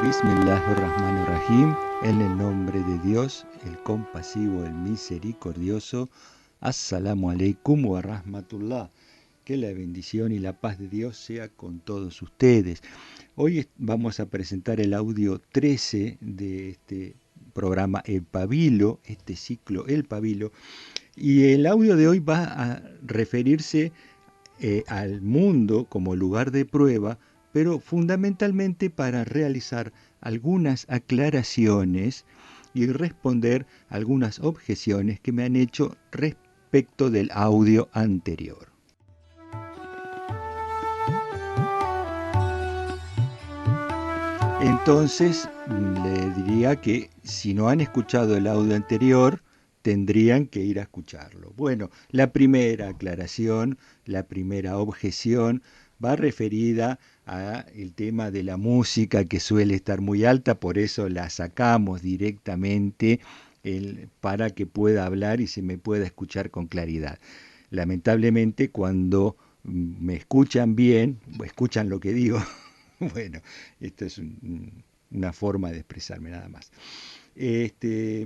Bismillahirrahmanirrahim, en el nombre de Dios, el compasivo, el misericordioso. Assalamu alaikum wa rahmatullah. Que la bendición y la paz de Dios sea con todos ustedes. Hoy vamos a presentar el audio 13 de este programa El Pabilo, este ciclo El Pabilo. Y el audio de hoy va a referirse al mundo como lugar de prueba, pero fundamentalmente para realizar algunas aclaraciones y responder algunas objeciones que me han hecho respecto del audio anterior. Entonces, le diría que si no han escuchado el audio anterior, tendrían que ir a escucharlo. Bueno, la primera aclaración, la primera objeción va referida al tema de la música que suele estar muy alta, por eso la sacamos directamente para que pueda hablar y se me pueda escuchar con claridad. Lamentablemente, cuando me escuchan bien, escuchan lo que digo, bueno, esto es una forma de expresarme nada más. Este,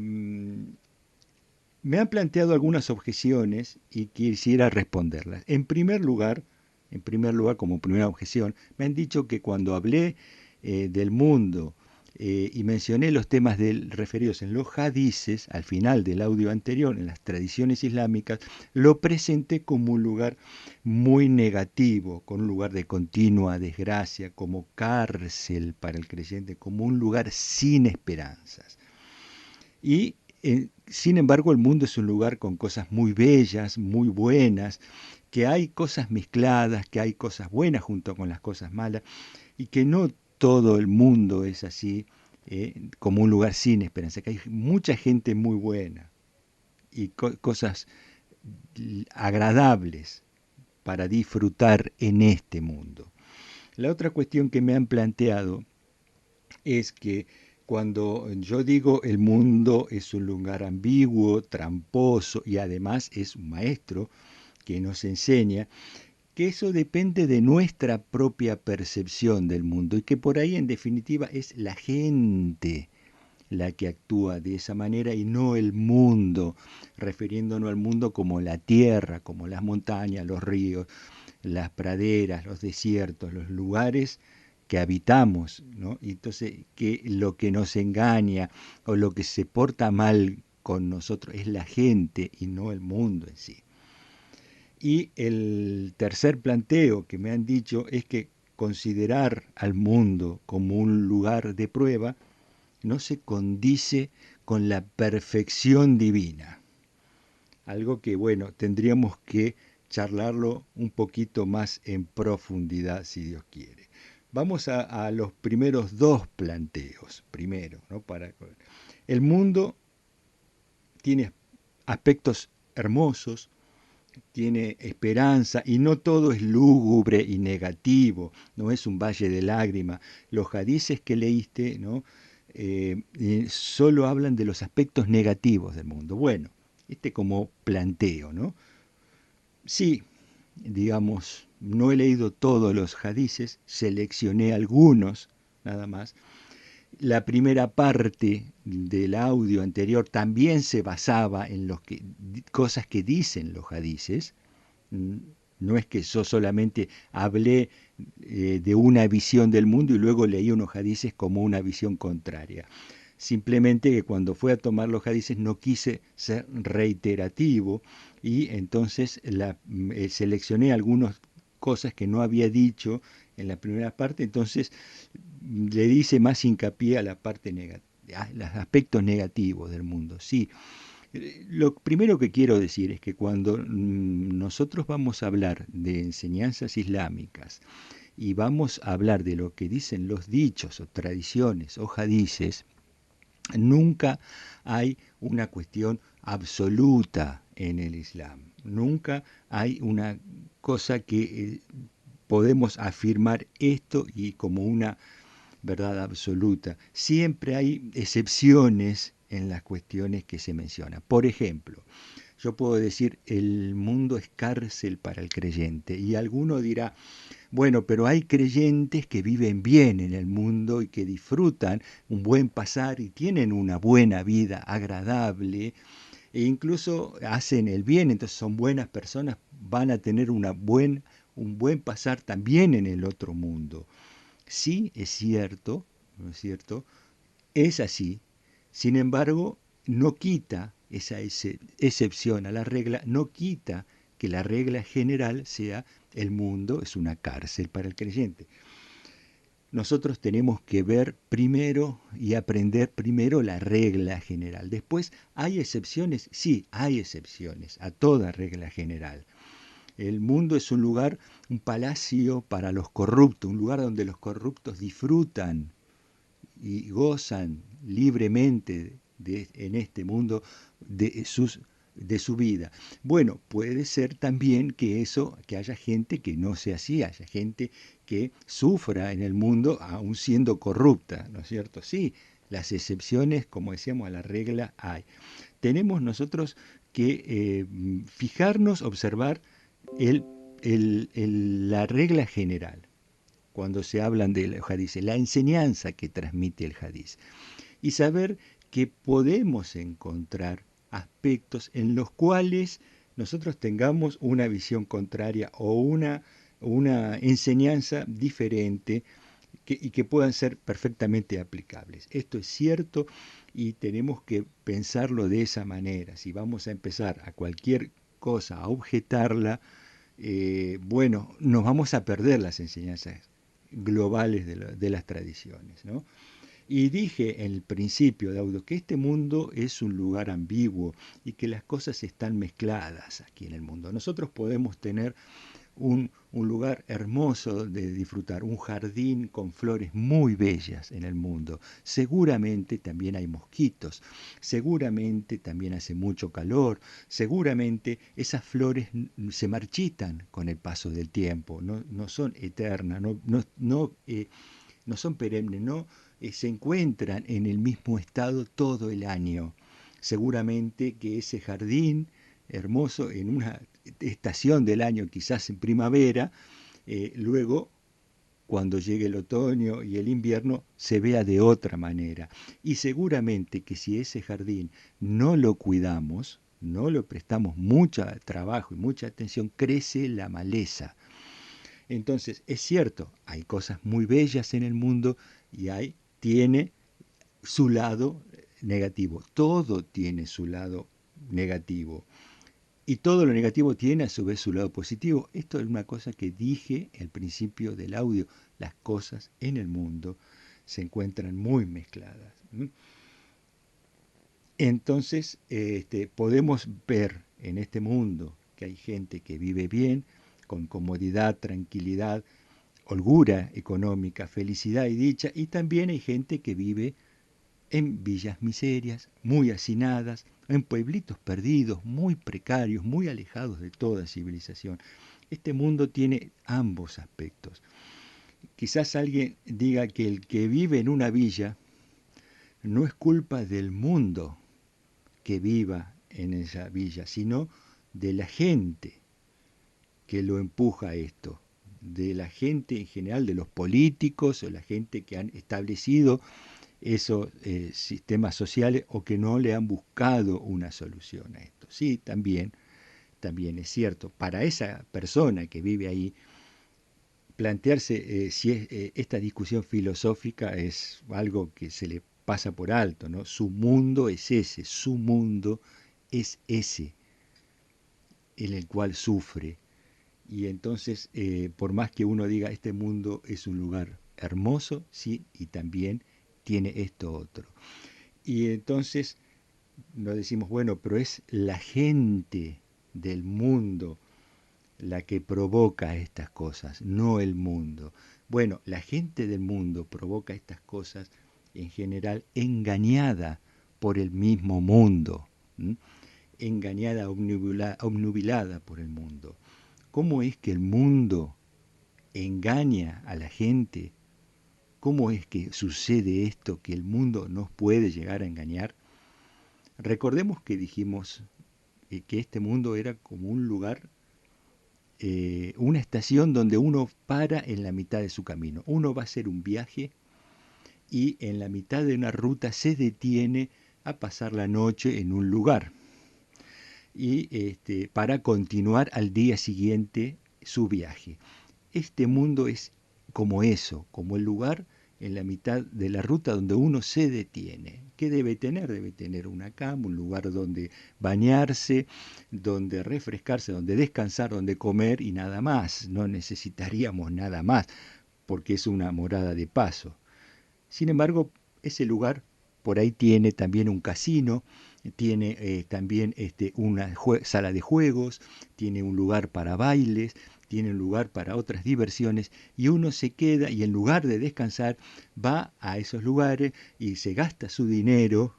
Me han planteado algunas objeciones y quisiera responderlas. En primer lugar, como primera objeción, me han dicho que cuando hablé del mundo y mencioné los temas referidos en los hadices, al final del audio anterior, en las tradiciones islámicas, lo presenté como un lugar muy negativo, con un lugar de continua desgracia, como cárcel para el creyente, como un lugar sin esperanzas. Y sin embargo, el mundo es un lugar con cosas muy bellas, muy buenas, que hay cosas mezcladas, que hay cosas buenas junto con las cosas malas, y que no todo el mundo es así, como un lugar sin esperanza, que hay mucha gente muy buena y cosas agradables para disfrutar en este mundo. La otra cuestión que me han planteado es que cuando yo digo el mundo es un lugar ambiguo, tramposo y además es un maestro que nos enseña, que eso depende de nuestra propia percepción del mundo y que por ahí en definitiva es la gente la que actúa de esa manera y no el mundo, refiriéndonos al mundo como la tierra, como las montañas, los ríos, las praderas, los desiertos, los lugares que habitamos, ¿no? Y entonces que lo que nos engaña o lo que se porta mal con nosotros es la gente y no el mundo en sí. Y el tercer planteo que me han dicho es que considerar al mundo como un lugar de prueba no se condice con la perfección divina. Algo que, bueno, tendríamos que charlarlo un poquito más en profundidad, si Dios quiere. Vamos a los primeros dos planteos. Primero, ¿no? El mundo tiene aspectos hermosos, tiene esperanza y no todo es lúgubre y negativo, no es un valle de lágrimas. Los hadices que leíste, ¿no? Solo hablan de los aspectos negativos del mundo. Bueno, este como planteo, ¿no? Sí, digamos, no he leído todos los hadices, seleccioné algunos nada más. La primera parte del audio anterior también se basaba en cosas que dicen los hadices. No es que yo solamente hablé de una visión del mundo y luego leí unos hadices como una visión contraria. Simplemente que cuando fui a tomar los hadices no quise ser reiterativo y entonces seleccioné algunas cosas que no había dicho en la primera parte, entonces le dice más hincapié a la parte negativa, a los aspectos negativos del mundo. Sí, lo primero que quiero decir es que cuando nosotros vamos a hablar de enseñanzas islámicas y vamos a hablar de lo que dicen los dichos o tradiciones o hadices, nunca hay una cuestión absoluta en el Islam. Nunca hay una cosa que podemos afirmar esto y como una verdad absoluta. Siempre hay excepciones en las cuestiones que se mencionan. Por ejemplo, yo puedo decir el mundo es cárcel para el creyente y alguno dirá, Bueno, pero hay creyentes que viven bien en el mundo y que disfrutan un buen pasar y tienen una buena vida agradable e incluso hacen el bien, entonces son buenas personas, van a tener un buen pasar también en el otro mundo. Sí, es cierto, ¿no es cierto? Es así. Sin embargo, no quita esa excepción a la regla, no quita que la regla general sea el mundo es una cárcel para el creyente. Nosotros tenemos que ver primero y aprender primero la regla general. Después, ¿hay excepciones? Sí, hay excepciones a toda regla general. El mundo es un lugar, un palacio para los corruptos, un lugar donde los corruptos disfrutan y gozan libremente en este mundo de, de su vida. Bueno, puede ser también que eso, que haya gente que no sea así, haya gente que sufra en el mundo aún siendo corrupta, ¿no es cierto? Sí, las excepciones, como decíamos, a la regla hay. Tenemos nosotros que fijarnos, observar el, la regla general cuando se hablan del hadiz, la enseñanza que transmite el hadiz. Y saber que podemos encontrar aspectos en los cuales nosotros tengamos una visión contraria o una enseñanza diferente y que puedan ser perfectamente aplicables. Esto es cierto y tenemos que pensarlo de esa manera. Si vamos a empezar a cualquier cosa, a objetarla, bueno, nos vamos a perder las enseñanzas globales de las tradiciones, ¿no? Y dije en el principio de audio que este mundo es un lugar ambiguo y que las cosas están mezcladas aquí en el mundo. Nosotros podemos tener un lugar hermoso de disfrutar, un jardín con flores muy bellas en el mundo. Seguramente también hay mosquitos, seguramente también hace mucho calor, seguramente esas flores se marchitan con el paso del tiempo, no son eternas, no son perennes, no se encuentran en el mismo estado todo el año. Seguramente que ese jardín hermoso en una estación del año, quizás en primavera, luego cuando llegue el otoño y el invierno se vea de otra manera. Y seguramente que si ese jardín no lo cuidamos, no lo prestamos mucho trabajo y mucha atención, crece la maleza. Entonces, es cierto, hay cosas muy bellas en el mundo y tiene su lado negativo. Todo tiene su lado negativo. Y todo lo negativo tiene a su vez su lado positivo. Esto es una cosa que dije al principio del audio. Las cosas en el mundo se encuentran muy mezcladas. Entonces, podemos ver en este mundo que hay gente que vive bien, con comodidad, tranquilidad, holgura económica, felicidad y dicha, y también hay gente que vive en villas miserias, muy hacinadas, en pueblitos perdidos, muy precarios, muy alejados de toda civilización. Este mundo tiene ambos aspectos. Quizás alguien diga que el que vive en una villa no es culpa del mundo que viva en esa villa, sino de la gente que lo empuja a esto, de la gente en general, de los políticos o la gente que han establecido esos sistemas sociales o que no le han buscado una solución a esto. Sí, también es cierto, para esa persona que vive ahí, plantearse si esta discusión filosófica es algo que se le pasa por alto, ¿no? Su mundo es ese, su mundo es ese en el cual sufre. Y entonces, por más que uno diga, este mundo es un lugar hermoso, sí, y también tiene esto otro. Y entonces nos decimos, bueno, pero es la gente del mundo la que provoca estas cosas, no el mundo. Bueno, la gente del mundo provoca estas cosas en general engañada por el mismo mundo, ¿m? Engañada, obnubilada por el mundo. ¿Cómo es que el mundo engaña a la gente? ¿Cómo es que sucede esto que el mundo nos puede llegar a engañar? Recordemos que dijimos que este mundo era como un lugar una estación donde uno para en la mitad de su camino. Uno va a hacer un viaje y en la mitad de una ruta se detiene a pasar la noche en un lugar y para continuar al día siguiente su viaje. Este mundo es como eso, como el lugar en la mitad de la ruta donde uno se detiene. ¿Qué debe tener? Debe tener una cama, un lugar donde bañarse, donde refrescarse, donde descansar, donde comer y nada más. No necesitaríamos nada más porque es una morada de paso. Sin embargo, ese lugar por ahí tiene también un casino, tiene también una sala de juegos, tiene un lugar para bailes, tiene un lugar para otras diversiones y uno se queda y en lugar de descansar va a esos lugares y se gasta su dinero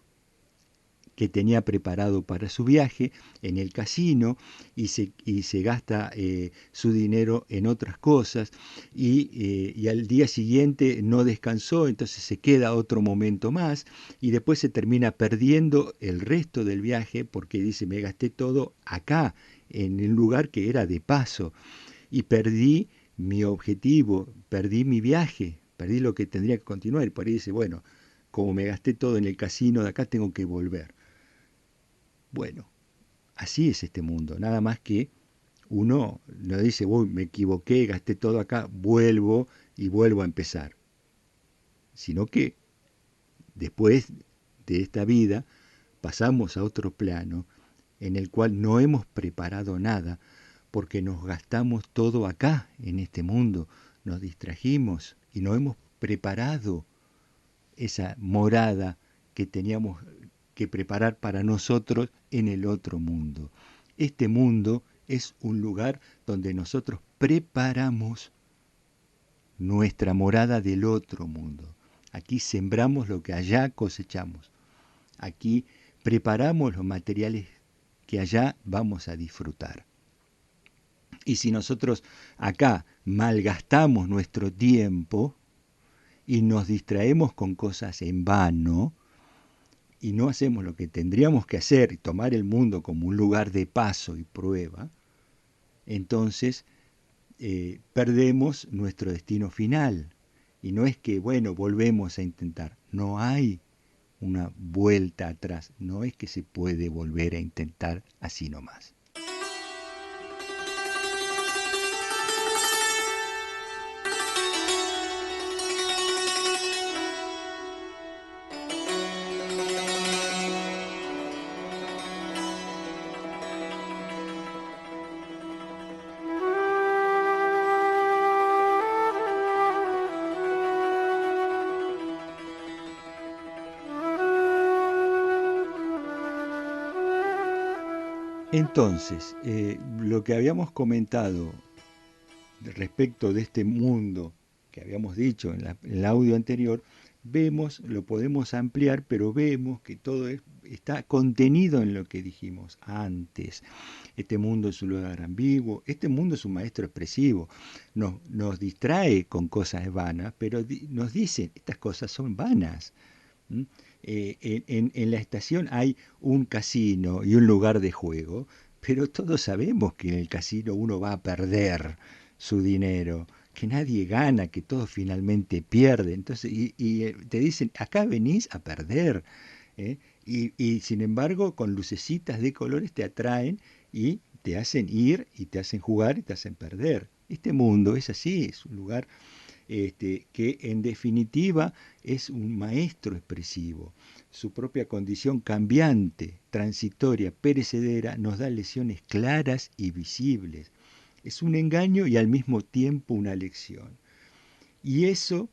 que tenía preparado para su viaje en el casino y se gasta su dinero en otras cosas y al día siguiente no descansó, entonces se queda otro momento más y después se termina perdiendo el resto del viaje porque dice me gasté todo acá, en el lugar que era de paso y perdí mi objetivo, perdí mi viaje, perdí lo que tendría que continuar y por ahí dice, bueno, como me gasté todo en el casino de acá tengo que volver. Bueno, así es este mundo, nada más que uno no dice, uy, me equivoqué, gasté todo acá, vuelvo y vuelvo a empezar, sino que después de esta vida pasamos a otro plano en el cual no hemos preparado nada porque nos gastamos todo acá en este mundo, nos distrajimos y no hemos preparado esa morada que teníamos que preparar para nosotros en el otro mundo. Este mundo es un lugar donde nosotros preparamos nuestra morada del otro mundo. Aquí sembramos lo que allá cosechamos. Aquí preparamos los materiales que allá vamos a disfrutar. Y si nosotros acá malgastamos nuestro tiempo y nos distraemos con cosas en vano, y no hacemos lo que tendríamos que hacer y tomar el mundo como un lugar de paso y prueba, entonces perdemos nuestro destino final. Y no es que, bueno, volvemos a intentar. No hay una vuelta atrás. No es que se puede volver a intentar así nomás. Entonces, lo que habíamos comentado respecto de este mundo que habíamos dicho en el audio anterior, vemos, lo podemos ampliar, pero vemos que todo está contenido en lo que dijimos antes. Este mundo es un lugar ambiguo, este mundo es un maestro expresivo, nos distrae con cosas vanas, pero nos dice, estas cosas son vanas. ¿Mm? En la estación hay un casino y un lugar de juego, pero todos sabemos que en el casino uno va a perder su dinero, que nadie gana, que todos finalmente pierden. Entonces, te dicen, acá venís a perder. ¿Eh? Y sin embargo, con lucecitas de colores te atraen y te hacen ir y te hacen jugar y te hacen perder. Este mundo es así, es un lugar que en definitiva es un maestro expresivo. Su propia condición cambiante, transitoria, perecedera, nos da lecciones claras y visibles. Es un engaño y al mismo tiempo una lección. Y eso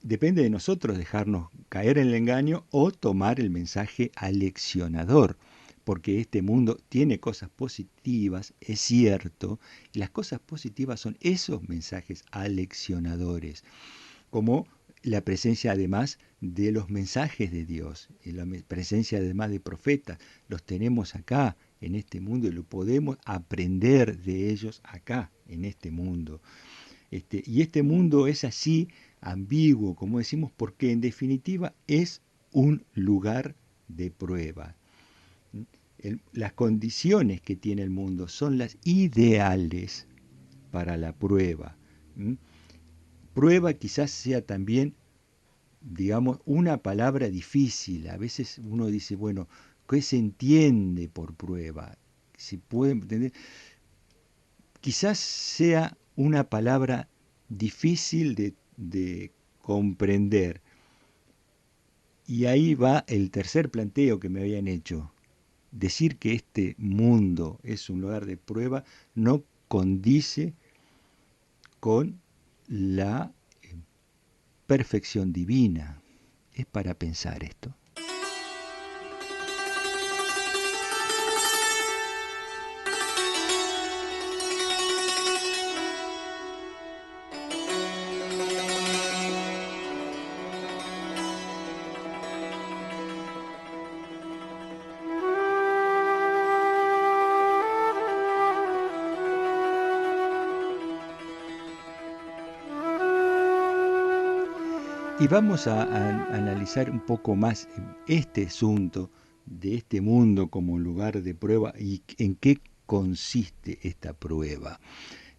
depende de nosotros dejarnos caer en el engaño o tomar el mensaje aleccionador, porque este mundo tiene cosas positivas, es cierto, y las cosas positivas son esos mensajes aleccionadores, como la presencia además de los mensajes de Dios, y la presencia además de profetas, los tenemos acá en este mundo y lo podemos aprender de ellos acá en este mundo. Y este mundo es así ambiguo, como decimos, porque en definitiva es un lugar de prueba. Las condiciones que tiene el mundo son las ideales, para la prueba. ¿Mm? Prueba quizás sea también, digamos, una palabra difícil. A veces uno dice, bueno, ¿qué se entiende por prueba? ¿Se puede entender? Quizás sea una palabra difícil de comprender. Y ahí va el tercer planteo que me habían hecho. Decir que este mundo es un lugar de prueba no condice con la perfección divina. Es para pensar esto. Y vamos a analizar un poco más este asunto de este mundo como lugar de prueba y en qué consiste esta prueba.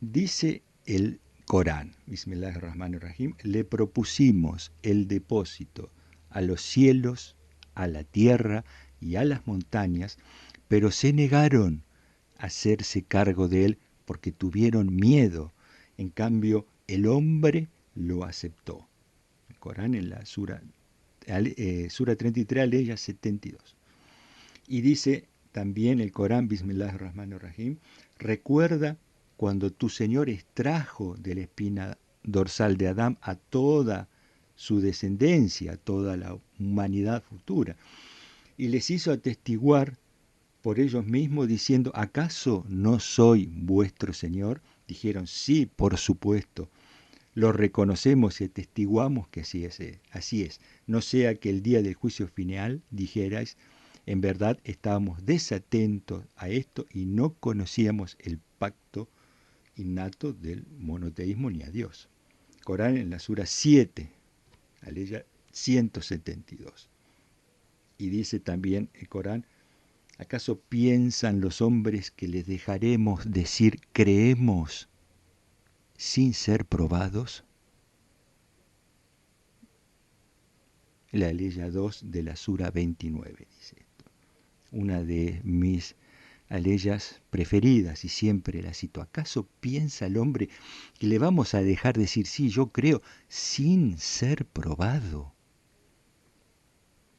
Dice el Corán, Bismillahirrahmanirrahim, le propusimos el depósito a los cielos, a la tierra y a las montañas, pero se negaron a hacerse cargo de él porque tuvieron miedo. En cambio, el hombre lo aceptó. El Corán en la sura 33, aleya 72. Y dice también el Corán, Bismillahirrahmanirrahim, recuerda cuando tu Señor extrajo de la espina dorsal de Adán a toda su descendencia, a toda la humanidad futura, y les hizo atestiguar por ellos mismos diciendo, ¿acaso no soy vuestro Señor? Dijeron, sí, por supuesto. Lo reconocemos y atestiguamos que así es, así es. No sea que el día del juicio final dijerais, en verdad estábamos desatentos a esto y no conocíamos el pacto innato del monoteísmo ni a Dios. Corán en la sura 7, aleya 172. Y dice también el Corán, ¿acaso piensan los hombres que les dejaremos decir creemos sin ser probados? La aleya 2 de la sura 29 dice esto. Una de mis aleyas preferidas y siempre la cito. ¿Acaso piensa el hombre que le vamos a dejar decir sí, yo creo, sin ser probado?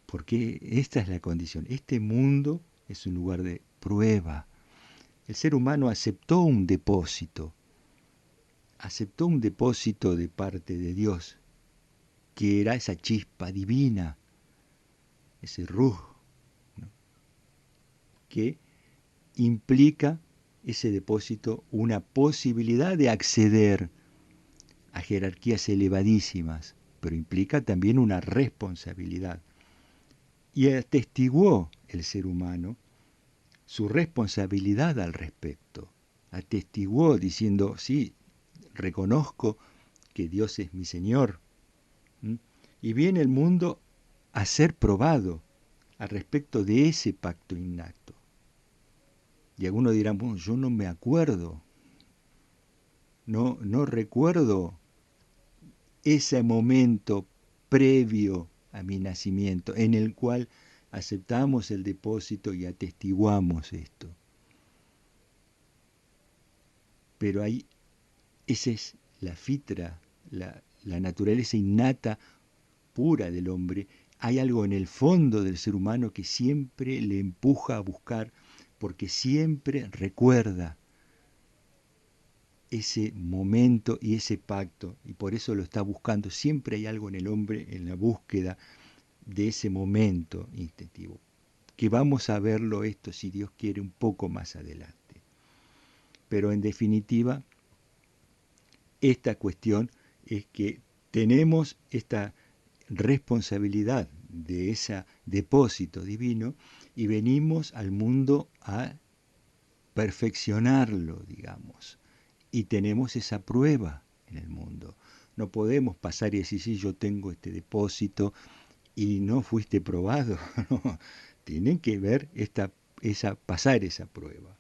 Porque esta es la condición. Este mundo es un lugar de prueba. El ser humano aceptó un depósito de parte de Dios, que era esa chispa divina, ese ruj, ¿no? Que implica ese depósito una posibilidad de acceder a jerarquías elevadísimas, pero implica también una responsabilidad. Y atestiguó el ser humano su responsabilidad al respecto. Atestiguó diciendo, sí, reconozco que Dios es mi Señor. ¿Mm? Y viene el mundo a ser probado al respecto de ese pacto innato. Y algunos dirán, bueno, yo no me acuerdo, no recuerdo ese momento previo a mi nacimiento en el cual aceptamos el depósito y atestiguamos esto. Pero ahí, esa es la fitra, la naturaleza innata, pura del hombre. Hay algo en el fondo del ser humano que siempre le empuja a buscar, porque siempre recuerda ese momento y ese pacto, y por eso lo está buscando. Siempre hay algo en el hombre en la búsqueda de ese momento instintivo, que vamos a verlo esto, si Dios quiere, un poco más adelante. Pero en definitiva, esta cuestión es que tenemos esta responsabilidad de ese depósito divino y venimos al mundo a perfeccionarlo, digamos. Y tenemos esa prueba en el mundo. No podemos pasar y decir, sí, yo tengo este depósito y no fuiste probado. No, tienen que ver pasar esa prueba.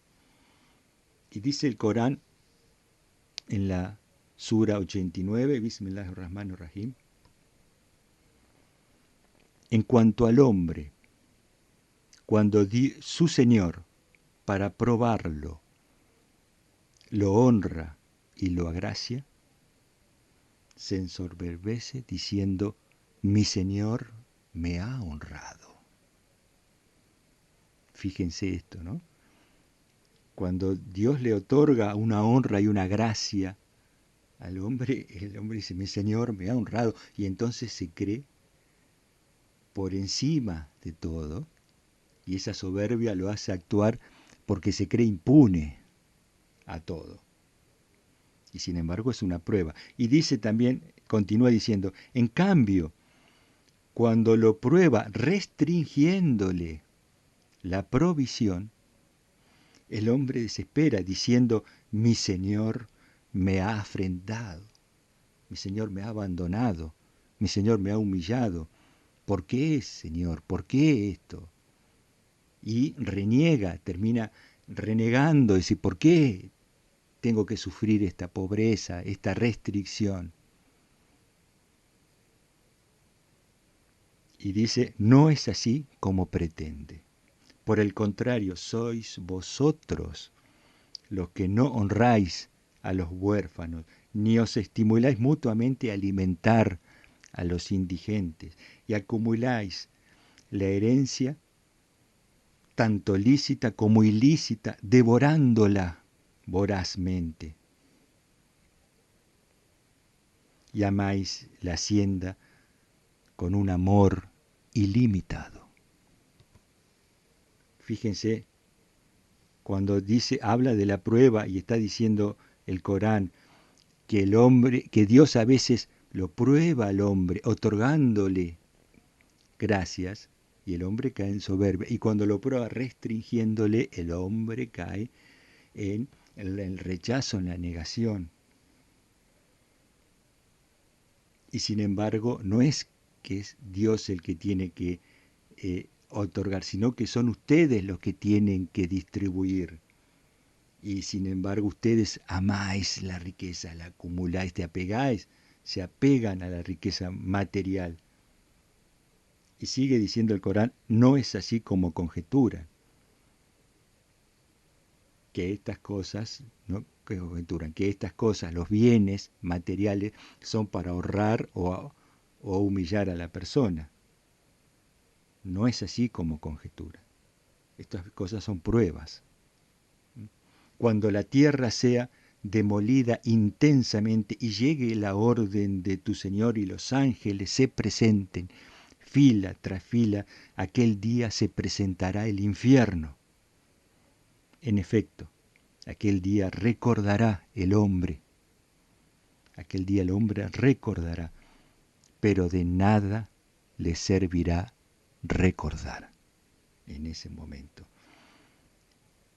Y dice el Corán en la Sura 89, Bismillahirrahmanirrahim, en cuanto al hombre, cuando su Señor, para probarlo, lo honra y lo agracia, se ensoberbece diciendo, mi Señor me ha honrado. Fíjense esto, ¿no? Cuando Dios le otorga una honra y una gracia al hombre, el hombre dice, mi Señor me ha honrado, y entonces se cree por encima de todo, y esa soberbia lo hace actuar porque se cree impune a todo. Y sin embargo es una prueba. Y dice también, continúa diciendo, en cambio, cuando lo prueba restringiéndole la provisión, el hombre desespera diciendo, mi Señor me ha afrentado, mi Señor me ha abandonado, mi Señor me ha humillado. ¿Por qué, Señor? ¿Por qué esto? Y reniega, termina renegando, dice, ¿por qué tengo que sufrir esta pobreza, esta restricción? Y dice, no es así como pretende. Por el contrario, sois vosotros los que no honráis a los huérfanos, ni os estimuláis mutuamente a alimentar a los indigentes, y acumuláis la herencia, tanto lícita como ilícita, devorándola vorazmente. Y amáis la hacienda con un amor ilimitado. Fíjense, cuando dice, habla de la prueba y está diciendo el Corán que el hombre, que Dios a veces lo prueba al hombre, otorgándole gracias, y el hombre cae en soberbia. Y cuando lo prueba restringiéndole, el hombre cae en el rechazo, en la negación. Y sin embargo, no es que es Dios el que tiene que otorgar, sino que son ustedes los que tienen que distribuir. Y sin embargo, ustedes amáis la riqueza, la acumuláis, te apegáis, se apegan a la riqueza material. Y sigue diciendo el Corán, no es así como conjeturan, que estas cosas, ¿no? Que conjeturan, que estas cosas, los bienes materiales, son para ahorrar o humillar a la persona. No es así como conjetura. Estas cosas son pruebas. Cuando la tierra sea demolida intensamente y llegue la orden de tu Señor y los ángeles se presenten, fila tras fila, aquel día se presentará el infierno. En efecto, aquel día recordará el hombre. Aquel día el hombre recordará, pero de nada le servirá recordar en ese momento.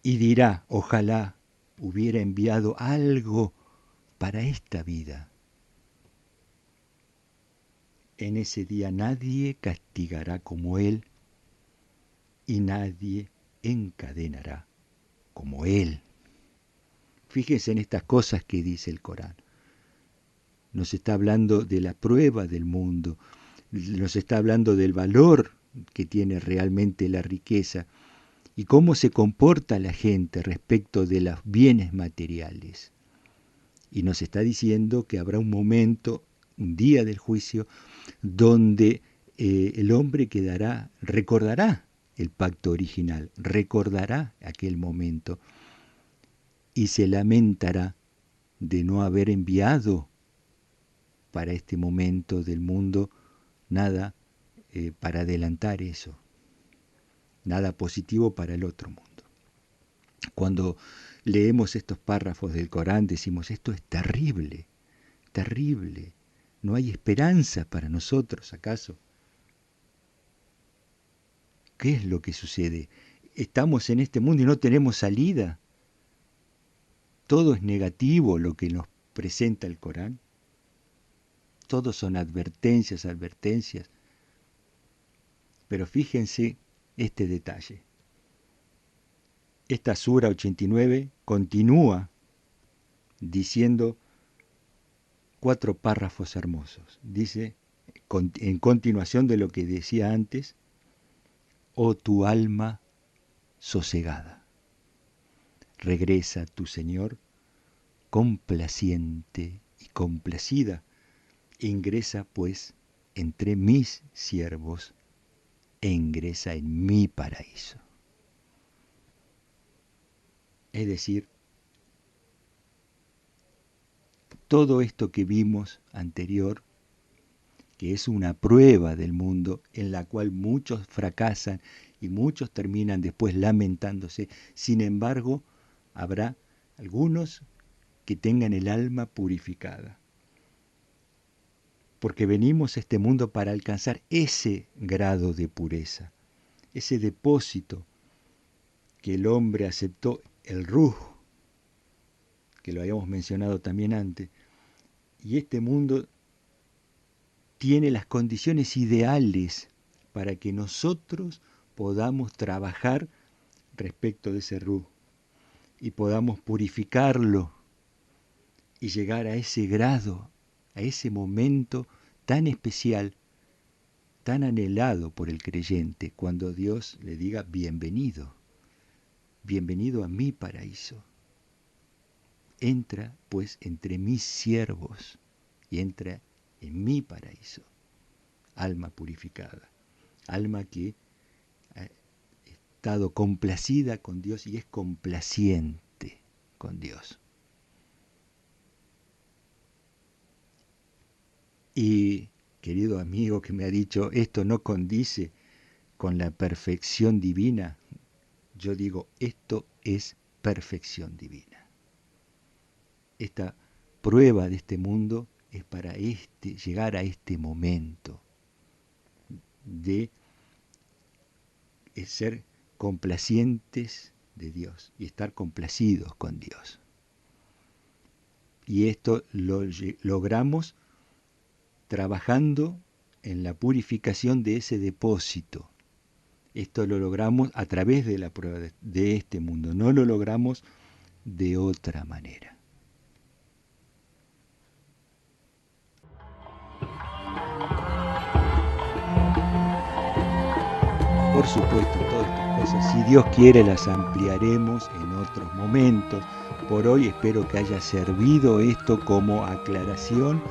Y dirá, ojalá hubiera enviado algo para esta vida. En ese día nadie castigará como él y nadie encadenará como él. Fíjense en estas cosas que dice el Corán. Nos está hablando de la prueba del mundo, nos está hablando del valor que tiene realmente la riqueza y cómo se comporta la gente respecto de los bienes materiales. Y nos está diciendo que habrá un momento, un día del juicio, donde el hombre recordará el pacto original, recordará aquel momento y se lamentará de no haber enviado para este momento del mundo nada para adelantar eso, nada positivo para el otro mundo. Cuando leemos estos párrafos del Corán decimos, esto es terrible, terrible, no hay esperanza para nosotros, ¿acaso? ¿Qué es lo que sucede? Estamos en este mundo y no tenemos salida. Todo es negativo lo que nos presenta el Corán. Todos son advertencias, advertencias. Pero fíjense este detalle. Esta Sura 89 continúa diciendo 4 párrafos hermosos. Dice, en continuación de lo que decía antes, oh tu alma sosegada, regresa tu Señor complaciente y complacida, e ingresa pues entre mis siervos, e ingresa en mi paraíso. Es decir, todo esto que vimos anterior, que es una prueba del mundo en la cual muchos fracasan y muchos terminan después lamentándose, sin embargo, habrá algunos que tengan el alma purificada. Porque venimos a este mundo para alcanzar ese grado de pureza, ese depósito que el hombre aceptó, el Ruh, que lo habíamos mencionado también antes, y este mundo tiene las condiciones ideales para que nosotros podamos trabajar respecto de ese Ruh y podamos purificarlo y llegar a ese grado, a ese momento tan especial, tan anhelado por el creyente, cuando Dios le diga bienvenido, bienvenido a mi paraíso. Entra pues entre mis siervos y entra en mi paraíso. Alma purificada, alma que ha estado complacida con Dios y es complaciente con Dios. Y querido amigo que me ha dicho, esto no condice con la perfección divina, yo digo, esto es perfección divina. Esta prueba de este mundo es para llegar a este momento de ser complacientes de Dios y estar complacidos con Dios. Y esto lo logramos trabajando en la purificación de ese depósito. Esto lo logramos a través de la prueba de este mundo, no lo logramos de otra manera. Por supuesto, todas estas cosas, si Dios quiere, las ampliaremos en otros momentos. Por hoy espero que haya servido esto como aclaración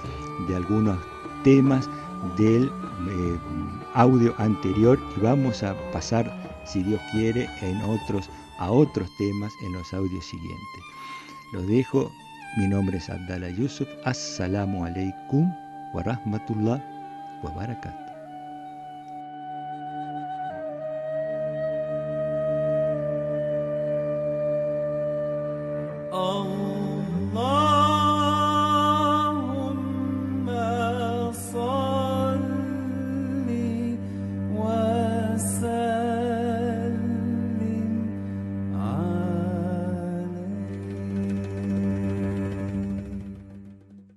de algunos temas del audio anterior y vamos a pasar, si Dios quiere, a otros temas en los audios siguientes. Los dejo. Mi nombre es Abdallah Yusuf. Assalamu alaikum wa rahmatullah wa barakatuh. Oh